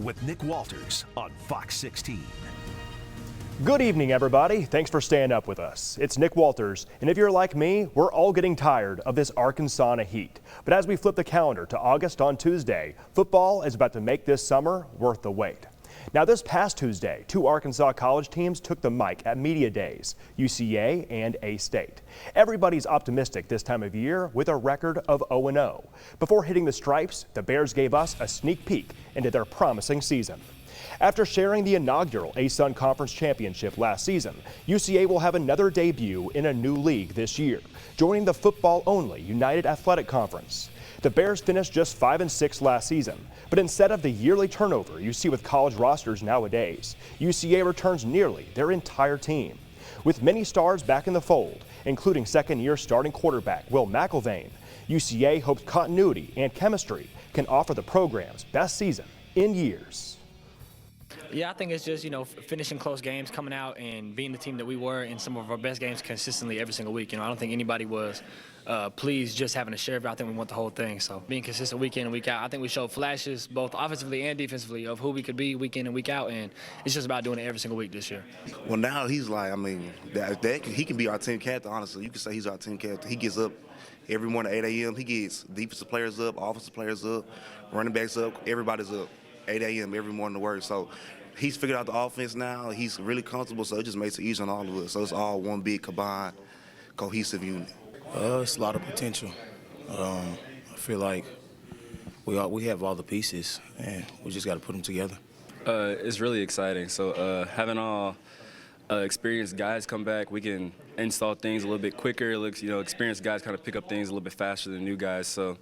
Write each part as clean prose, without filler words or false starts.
with Nick Walters on Fox 16. Good evening, everybody. Thanks for staying up with us. It's Nick Walters, and if you're like me, we're all getting tired of this Arkansas heat. But as we flip the calendar to August on Tuesday, football is about to make this summer worth the wait. Now, this past Tuesday, two Arkansas college teams took the mic at Media Days, UCA and A-State. Everybody's optimistic this time of year with a record of 0-0. Before hitting the stripes, the Bears gave us a sneak peek into their promising season. After sharing the inaugural ASUN Conference Championship last season, UCA will have another debut in a new league this year, joining the football-only United Athletic Conference. The Bears finished just 5-6 last season, but instead of the yearly turnover you see with college rosters nowadays, UCA returns nearly their entire team. With many stars back in the fold, including second-year starting quarterback Will McElvain, UCA hopes continuity and chemistry can offer the program's best season in years. Yeah, I think it's just, finishing close games, coming out and being the team that we were in some of our best games consistently every single week. I don't think anybody was pleased just having a share of it. I think we want the whole thing. So being consistent week in and week out, I think we showed flashes both offensively and defensively of who we could be week in and week out, and it's just about doing it every single week this year. Well, now he's like, he can be our team captain, honestly. You can say he's our team captain. He gets up every morning at 8 a.m. He gets defensive players up, offensive players up, running backs up, everybody's up 8 a.m. every morning to work. So he's figured out the offense now. He's really comfortable, so it just makes it easier on all of us. So it's all one big, combined, cohesive unit. It's a lot of potential. I feel like we have all the pieces, and we just got to put them together. It's really exciting. So having all experienced guys come back, we can install things a little bit quicker. Experienced guys kind of pick up things a little bit faster than new guys. So,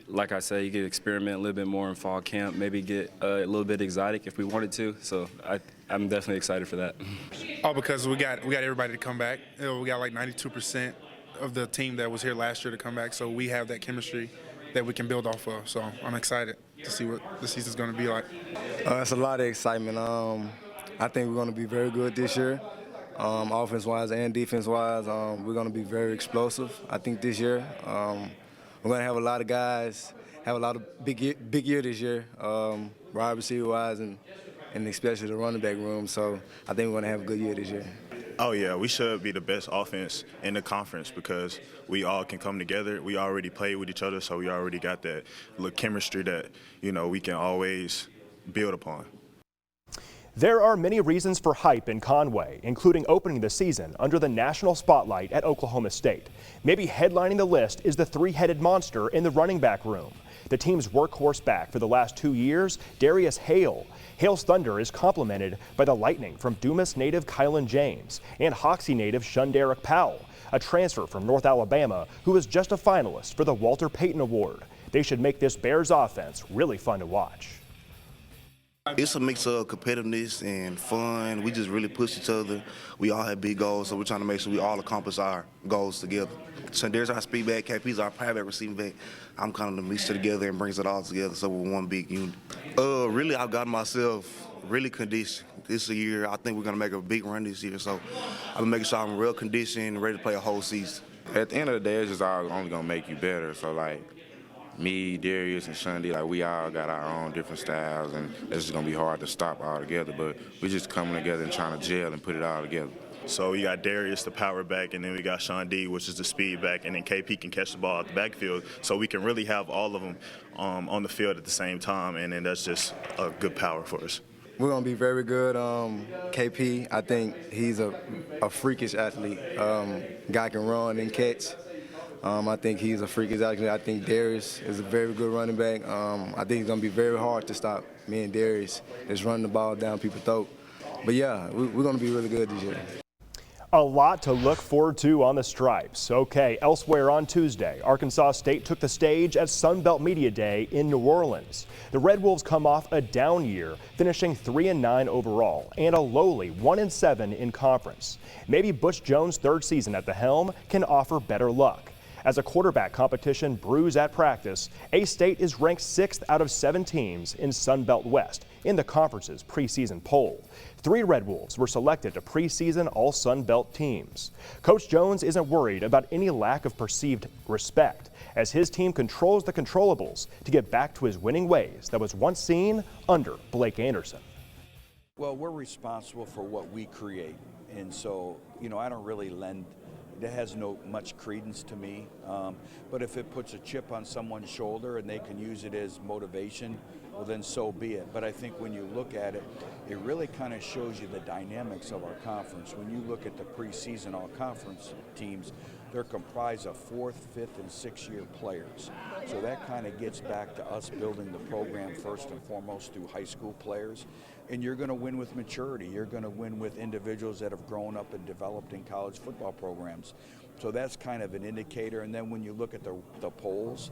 like I said, you get to experiment a little bit more in fall camp, maybe get a little bit exotic if we wanted to. So I'm definitely excited for that. Oh, because we got everybody to come back. We got like 92% of the team that was here last year to come back. So we have that chemistry that we can build off of. So I'm excited to see what the season's going to be like. It's a lot of excitement. I think we're going to be very good this year, offense-wise and defense-wise. We're going to be very explosive, I think, this year. We're going to have a lot of guys, have a lot of big year this year, wide receiver-wise and especially the running back room. So I think we're going to have a good year this year. Oh, yeah, we should be the best offense in the conference because we all can come together. We already play with each other, so we already got that little chemistry that, we can always build upon. There are many reasons for hype in Conway, including opening the season under the national spotlight at Oklahoma State. Maybe headlining the list is the three-headed monster in the running back room. The team's workhorse back for the last 2 years, Darius Hale. Hale's thunder is complemented by the lightning from Dumas native Kylan James and Hoxie native Shunderick Powell, a transfer from North Alabama who was just a finalist for the Walter Payton Award. They should make this Bears offense really fun to watch. It's a mix of competitiveness and fun. We just really push each other. We all have big goals, so we're trying to make sure we all accomplish our goals together. So there's our speed back, KP's our private receiving back. I'm kind of the mixture together and brings it all together, so we're one big unit. Really, I've got myself really conditioned this year. I think we're going to make a big run this year, so I've been making sure I'm real conditioned and ready to play a whole season. At the end of the day, it's just all only going to make you better. So, me, Darius, and Shundy, we all got our own different styles, and it's just going to be hard to stop all together. But we're just coming together and trying to gel and put it all together. So we got Darius, the power back, and then we got Sean D, which is the speed back, and then KP can catch the ball at the backfield. So we can really have all of them on the field at the same time, and then that's just a good power for us. We're going to be very good. KP, I think he's a freakish athlete. Guy can run and catch. I think he's a freakish athlete. I think Darius is a very good running back. I think it's going to be very hard to stop me and Darius just running the ball down people's throat. But, yeah, we're going to be really good this year. A lot to look forward to on the stripes. Okay, elsewhere on Tuesday, Arkansas State took the stage at Sun Belt Media Day in New Orleans. The Red Wolves come off a down year, finishing 3-9 overall and a lowly 1-7 in conference. Maybe Butch Jones' third season at the helm can offer better luck. As a quarterback competition brews at practice, A-State is ranked 6th out of 7 teams in Sun Belt West in the conference's preseason poll. 3 Red Wolves were selected to preseason All-Sun Belt teams. Coach Jones isn't worried about any lack of perceived respect, as his team controls the controllables to get back to his winning ways that was once seen under Blake Anderson. Well, we're responsible for what we create, and so, I don't really lend, that has no much credence to me, but if it puts a chip on someone's shoulder and they can use it as motivation, well then so be it. But I think when you look at it, it really kind of shows you the dynamics of our conference. When you look at the preseason all-conference teams, they're comprised of 4th, 5th, and 6th-year players. So that kind of gets back to us building the program first and foremost through high school players. And you're going to win with maturity. You're going to win with individuals that have grown up and developed in college football programs. So that's kind of an indicator. And then when you look at the polls,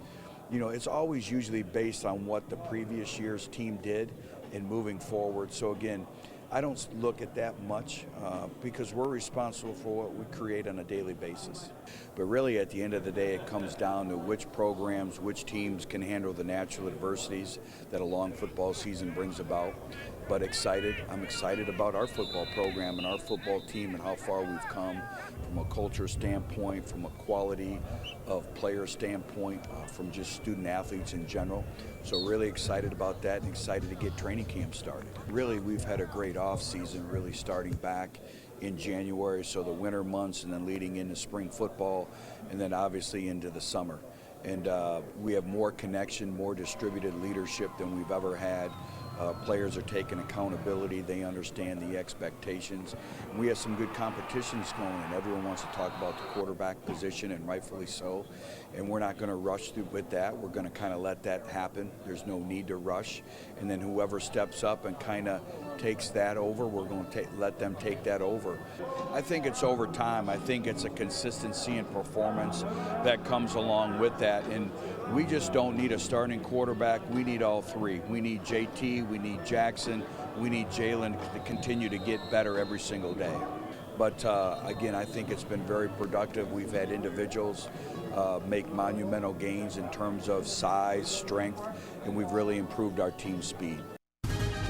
it's always usually based on what the previous year's team did and moving forward. So again, I don't look at that much because we're responsible for what we create on a daily basis. But really at the end of the day, it comes down to which programs, which teams can handle the natural adversities that a long football season brings about. But I'm excited about our football program and our football team and how far we've come from a culture standpoint, from a quality of player standpoint, from just student athletes in general. So really excited about that and excited to get training camp started. Really, we've had a great off season, really starting back in January, so the winter months and then leading into spring football and then obviously into the summer. And we have more connection, more distributed leadership than we've ever had. Players are taking accountability. They understand the expectations. And we have some good competitions going, and everyone wants to talk about the quarterback position, and rightfully so. And we're not going to rush through with that. We're going to kind of let that happen. There's no need to rush. And then whoever steps up and kind of takes that over, we're going to let them take that over. I think it's over time. I think it's a consistency in performance that comes along with that. And we just don't need a starting quarterback. We need all 3. We need JT, we need Jackson, we need Jalen to continue to get better every single day. But again, I think it's been very productive. We've had individuals make monumental gains in terms of size, strength, and we've really improved our team speed.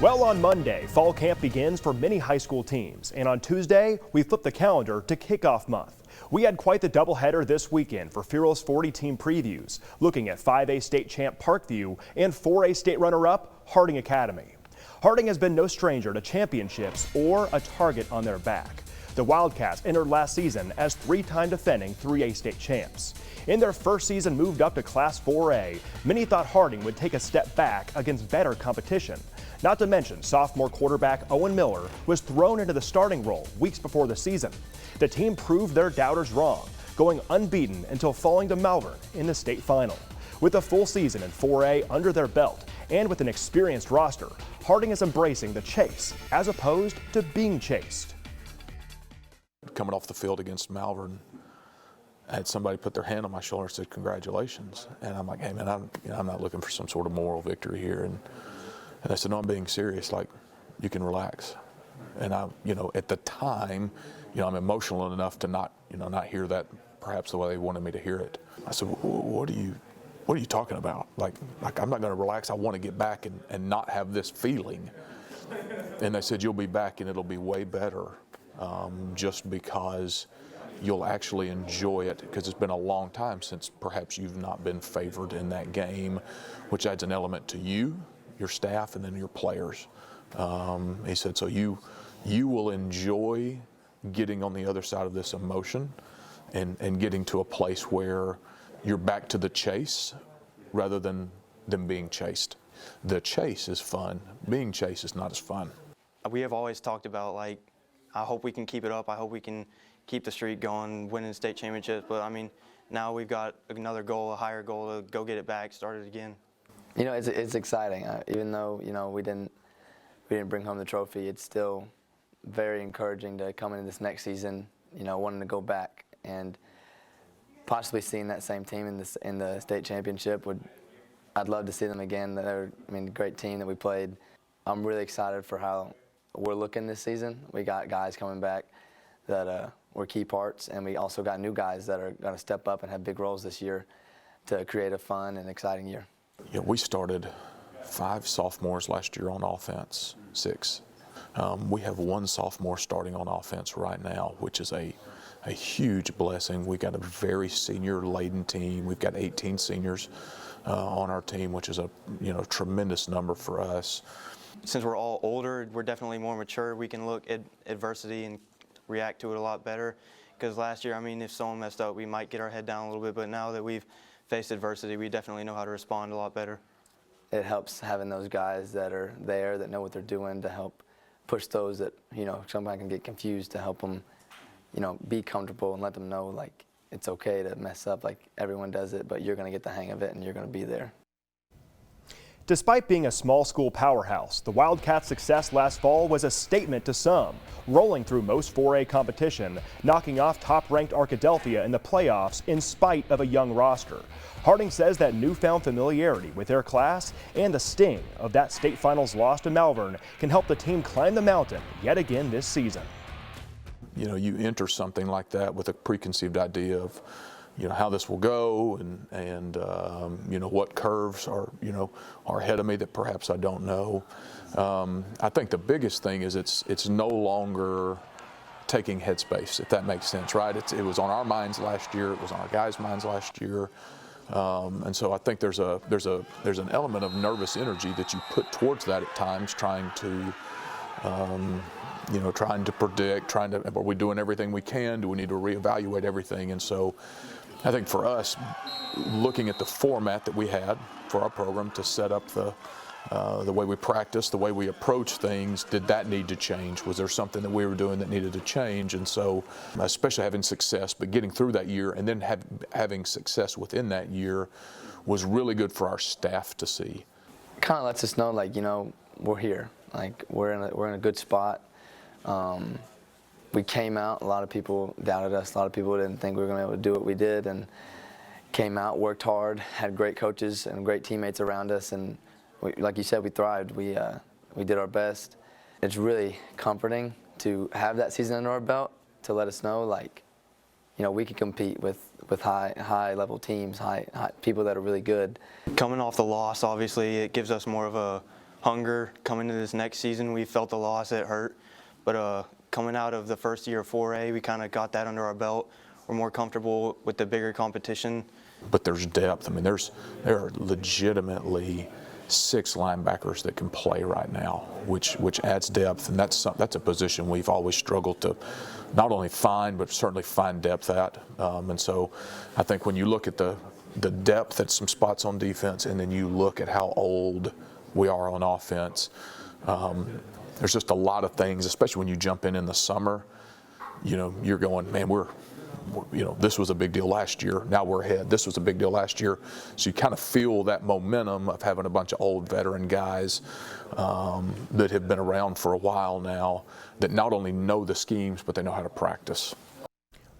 Well, on Monday, fall camp begins for many high school teams, and on Tuesday, we flip the calendar to kickoff month. We had quite the doubleheader this weekend for Fearless 40 team previews, looking at 5A state champ Parkview and 4A state runner-up Harding Academy. Harding has been no stranger to championships or a target on their back. The Wildcats entered last season as 3-time defending 3A state champs. In their first season moved up to Class 4A, many thought Harding would take a step back against better competition. Not to mention, sophomore quarterback Owen Miller was thrown into the starting role weeks before the season. The team proved their doubters wrong, going unbeaten until falling to Malvern in the state final. With a full season in 4A under their belt and with an experienced roster, Harding is embracing the chase as opposed to being chased. Coming off the field against Malvern, I had somebody put their hand on my shoulder and said, "Congratulations." And I'm like, "Hey man, I'm not looking for some sort of moral victory here." And they said, "No, I'm being serious. Like, you can relax." And at the time, I'm emotional enough to not hear that perhaps the way they wanted me to hear it. I said, "What are you talking about? Like I'm not going to relax. I want to get back and not have this feeling." And they said, "You'll be back and it'll be way better, just because you'll actually enjoy it, because it's been a long time since perhaps you've not been favored in that game," which adds an element to you, your staff, and then your players. He said, "So you will enjoy getting on the other side of this emotion and getting to a place where you're back to the chase rather than them being chased. The chase is fun. Being chased is not as fun." We have always talked about, like, I hope we can keep it up. I hope we can keep the streak going, winning state championships. But I mean, now we've got another goal, a higher goal to go get it back, start it again. It's exciting. Even though we didn't bring home the trophy, it's still very encouraging to come into this next season, wanting to go back and possibly seeing that same team in the state championship. I'd love to see them again. They're a great team that we played. I'm really excited for how we're looking this season. We got guys coming back that were key parts, and we also got new guys that are going to step up and have big roles this year to create a fun and exciting year. Yeah, we started 5 sophomores last year on offense, 6. We have 1 sophomore starting on offense right now, which is a huge blessing. We got a very senior-laden team. We've got 18 seniors on our team, which is a tremendous number for us. Since we're all older, we're definitely more mature. We can look at adversity and react to it a lot better. Because last year, I mean, if someone messed up, we might get our head down a little bit. But now that we've faced adversity, we definitely know how to respond a lot better. It helps having those guys that are there, that know what they're doing, to help push those that, somebody can get confused, to help them, be comfortable and let them know, like, it's okay to mess up. Like, everyone does it, but you're going to get the hang of it and you're going to be there. Despite being a small school powerhouse, the Wildcats' success last fall was a statement to some, rolling through most 4A competition, knocking off top-ranked Arkadelphia in the playoffs in spite of a young roster. Harding says that newfound familiarity with their class and the sting of that state finals loss to Malvern can help the team climb the mountain yet again this season. You enter something like that with a preconceived idea of how this will go and what curves are ahead of me that perhaps I don't know. I think the biggest thing is it's no longer taking headspace, if that makes sense, right? It was on our minds last year. It was on our guys' minds last year. And so I think there's an element of nervous energy that you put towards that at times, trying to predict, are we doing everything we can? Do we need to reevaluate everything? And so I think for us, looking at the format that we had for our program to set up the way we practice, the way we approach things, did that need to change? Was there something that we were doing that needed to change? And so, especially having success, but getting through that year and then having success within that year was really good for our staff to see. It kind of lets us know, like, we're here. Like, we're in a good spot. We came out, a lot of people doubted us, a lot of people didn't think we were going to be able to do what we did, and came out, worked hard, had great coaches and great teammates around us, and like you said, we thrived. We did our best. It's really comforting to have that season under our belt, to let us know, like, we can compete with high level teams, high people that are really good. Coming off the loss, obviously, it gives us more of a hunger coming into this next season. We felt the loss, it hurt, but coming out of the first year of 4A, we kind of got that under our belt. We're more comfortable with the bigger competition. But there's depth. I mean, there are legitimately 6 linebackers that can play right now, which adds depth, and that's a position we've always struggled to not only find, but certainly find depth at. And so I think when you look at the depth at some spots on defense, and then you look at how old we are on offense, there's just a lot of things, especially when you jump in the summer, you're going, man, this was a big deal last year. Now we're ahead. This was a big deal last year. So you kind of feel that momentum of having a bunch of old veteran guys that have been around for a while now, that not only know the schemes, but they know how to practice.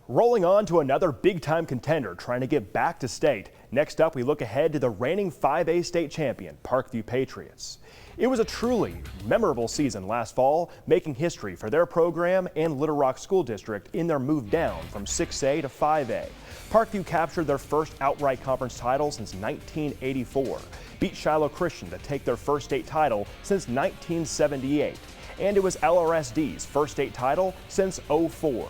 Rolling on to another big-time contender trying to get back to state. Next up, we look ahead to the reigning 5A state champion, Parkview Patriots. It was a truly memorable season last fall, making history for their program and Little Rock School District in their move down from 6A to 5A. Parkview captured their first outright conference title since 1984, beat Shiloh Christian to take their first state title since 1978, and it was LRSD's first state title since '04.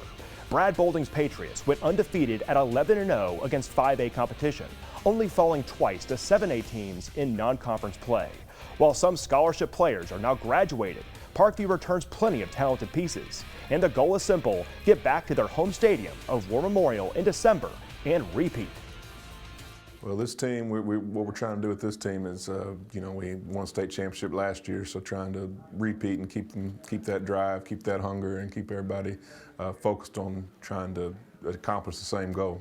Brad Bolding's Patriots went undefeated at 11-0 against 5A competition, only falling twice to 7A teams in non-conference play. While some scholarship players are now graduated, Parkview returns plenty of talented pieces, and the goal is simple: get back to their home stadium of War Memorial in December and repeat. Well, this team, what we're trying to do with this team is, we won a state championship last year, so trying to repeat and keep that drive, keep that hunger, and keep everybody focused on trying to accomplish the same goal.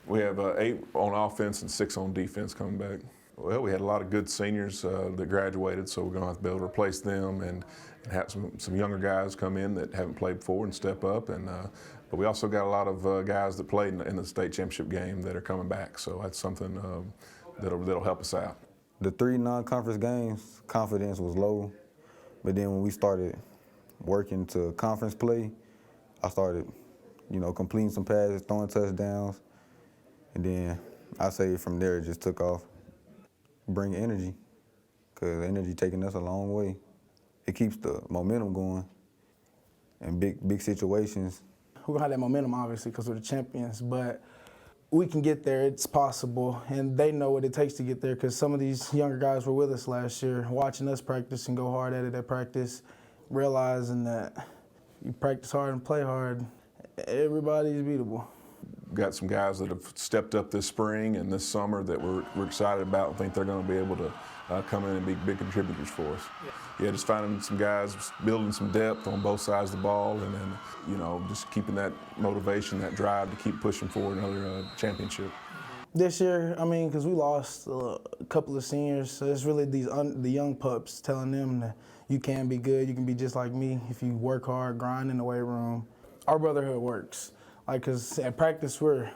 We have 8 on offense and 6 on defense coming back. Well, we had a lot of good seniors that graduated, so we're going to have to be able to replace them and have some younger guys come in that haven't played before and step up. But we also got a lot of guys that played in the state championship game that are coming back, so that's something that'll help us out. The 3 non-conference games, confidence was low, but then when we started working to conference play, I started completing some passes, throwing touchdowns. And then I say from there it just took off. Bring energy, because energy taking us a long way. It keeps the momentum going in big situations. We're gonna have that momentum, obviously, because we're the champions, but we can get there. It's possible, and they know what it takes to get there, because some of these younger guys were with us last year, watching us practice and go hard at it at practice, realizing that you practice hard and play hard, everybody's beatable. Got some guys that have stepped up this spring and this summer that we're excited about and think they're going to be able to come in and be big contributors for us. Yeah, just finding some guys, building some depth on both sides of the ball, and then, just keeping that motivation, that drive to keep pushing forward another championship. This year, because we lost a couple of seniors, so it's really the young pups telling them that you can be good, you can be just like me if you work hard, grind in the weight room. Our brotherhood works. Because at practice, we're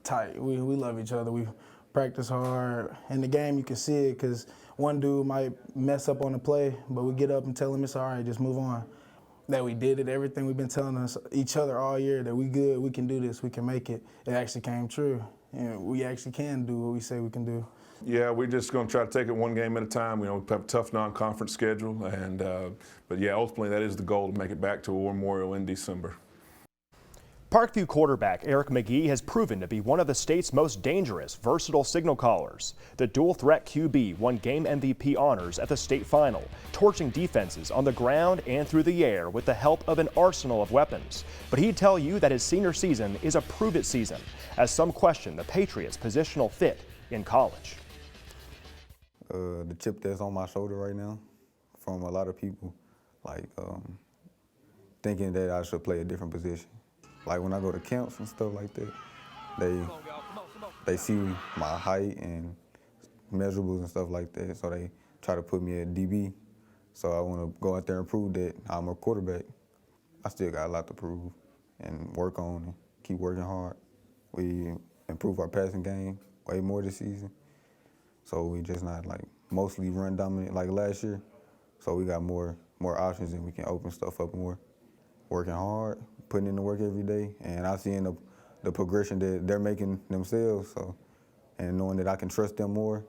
tight. We love each other. We practice hard. In the game, you can see it, because one dude might mess up on the play, but we get up and tell him it's all right, just move on. That we did it, everything we've been telling each other all year, that we good, we can do this, we can make it. It actually came true. And we actually can do what we say we can do. Yeah, we're just going to try to take it one game at a time. We have a tough non-conference schedule, but yeah, ultimately that is the goal, to make it back to War Memorial in December. Parkview quarterback Eric McGee has proven to be one of the state's most dangerous, versatile signal callers. The dual-threat QB won game MVP honors at the state final, torching defenses on the ground and through the air with the help of an arsenal of weapons. But he'd tell you that his senior season is a prove-it season, as some question the Patriots' positional fit in college. The chip that's on my shoulder right now from a lot of people, thinking that I should play a different position. Like when I go to camps and stuff like that, they see my height and measurables and stuff like that, so they try to put me at DB. So I want to go out there and prove that I'm a quarterback. I still got a lot to prove and work on and keep working hard. We improved our passing game way more this season, so we just not mostly run dominant like last year. So we got more options and we can open stuff up more. Working hard, putting in the work every day, and I see in the progression that they're making themselves, and knowing that I can trust them more,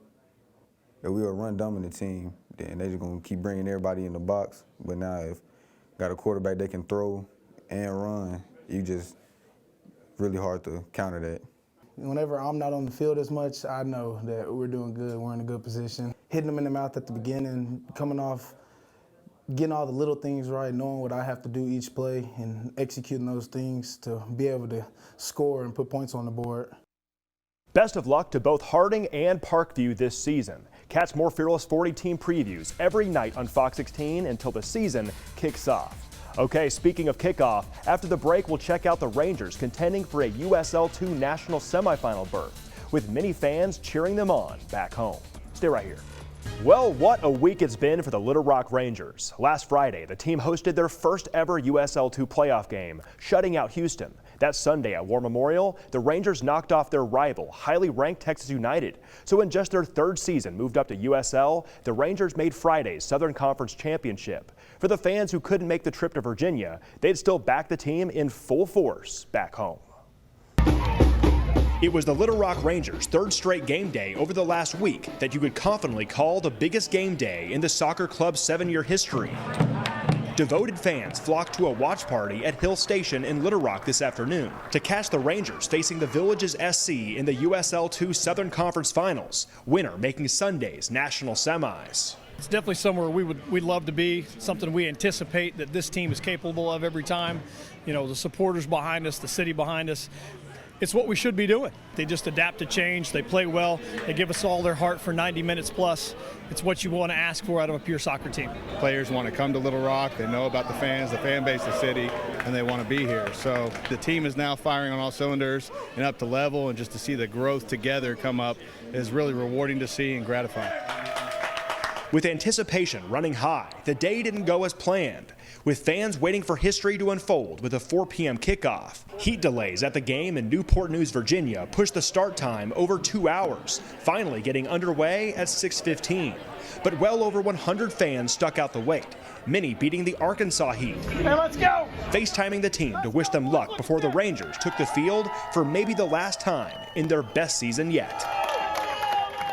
that we're a run-dominant team, then they're just going to keep bringing everybody in the box. But now if got a quarterback they can throw and run, you just really hard to counter that. Whenever I'm not on the field as much, I know that we're doing good, we're in a good position. Hitting them in the mouth at the beginning, coming off, getting all the little things right, knowing what I have to do each play, and executing those things to be able to score and put points on the board. Best of luck to both Harding and Parkview this season. Catch more Fearless 40 team previews every night on Fox 16 until the season kicks off. Okay, speaking of kickoff, after the break we'll check out the Rangers contending for a USL II national semifinal berth, with many fans cheering them on back home. Stay right here. Well, what a week it's been for the Little Rock Rangers. Last Friday, the team hosted their first ever USL II playoff game, shutting out Houston. That Sunday at War Memorial, the Rangers knocked off their rival, highly ranked Texas United. So in just their third season moved up to USL, the Rangers made Friday's Southern Conference Championship. For the fans who couldn't make the trip to Virginia, they'd still back the team in full force back home. It was the Little Rock Rangers' third straight game day over the last week that you could confidently call the biggest game day in the soccer club's 7-year history. Devoted fans flocked to a watch party at Hill Station in Little Rock this afternoon to catch the Rangers facing the Villages SC in the USL II Southern Conference Finals, winner making Sunday's national semis. It's definitely somewhere we'd love to be, something we anticipate that this team is capable of every time. You know, the supporters behind us, the city behind us. It's what we should be doing. They just adapt to change. They play well. They give us all their heart for 90 minutes plus. It's what you want to ask for out of a pure soccer team. Players want to come to Little Rock. They know about the fans, the fan base, the city, and they want to be here. So the team is now firing on all cylinders and up to level, and just to see the growth together come up is really rewarding to see and gratifying. With anticipation running high, the day didn't go as planned, with fans waiting for history to unfold with a 4 p.m. kickoff. Heat delays at the game in Newport News, Virginia pushed the start time over 2 hours, finally getting underway at 6:15. But well over 100 fans stuck out the wait, many beating the Arkansas Heat. Hey, let's go! FaceTiming the team to wish them luck before the Rangers took the field for maybe the last time in their best season yet.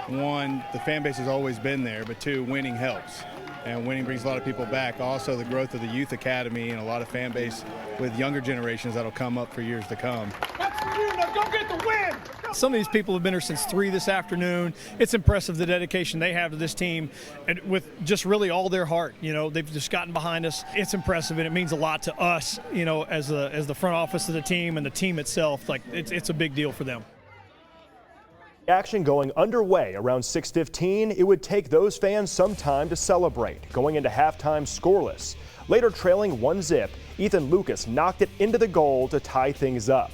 One, the fan base has always been there, but two, winning helps. And winning brings a lot of people back. Also, the growth of the Youth Academy and a lot of fan base with younger generations that'll come up for years to come. That's for you, now go get the win! Some of these people have been here since 3 this afternoon. It's impressive the dedication they have to this team, and with just really all their heart. You know, they've just gotten behind us. It's impressive, and it means a lot to us, you know, as the front office of the team and the team itself. Like, it's a big deal for them. Action going underway around 6:15. It would take those fans some time to celebrate, going into halftime scoreless. Later trailing 1-0, Ethan Lucas knocked it into the goal to tie things up.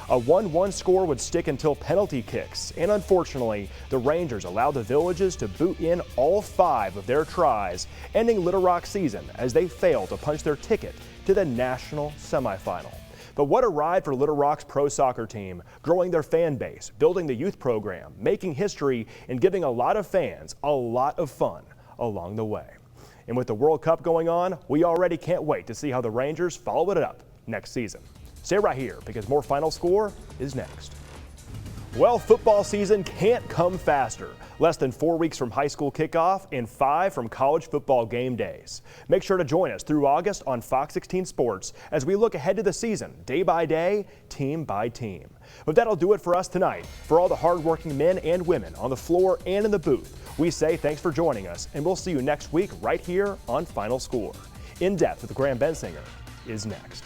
A 1-1 score would stick until penalty kicks, and unfortunately, the Rangers allowed the Villages to boot in all 5 of their tries, ending Little Rock's season as they failed to punch their ticket to the national semifinal. But what a ride for Little Rock's pro soccer team, growing their fan base, building the youth program, making history, and giving a lot of fans a lot of fun along the way. And with the World Cup going on, we already can't wait to see how the Rangers follow it up next season. Stay right here because more Final Score is next. Well, football season can't come faster. Less than 4 weeks from high school kickoff and 5 from college football game days. Make sure to join us through August on Fox 16 Sports as we look ahead to the season, day by day, team by team. But that'll do it for us tonight. For all the hardworking men and women on the floor and in the booth, we say thanks for joining us, and we'll see you next week right here on Final Score. In Depth with Graham Bensinger is next.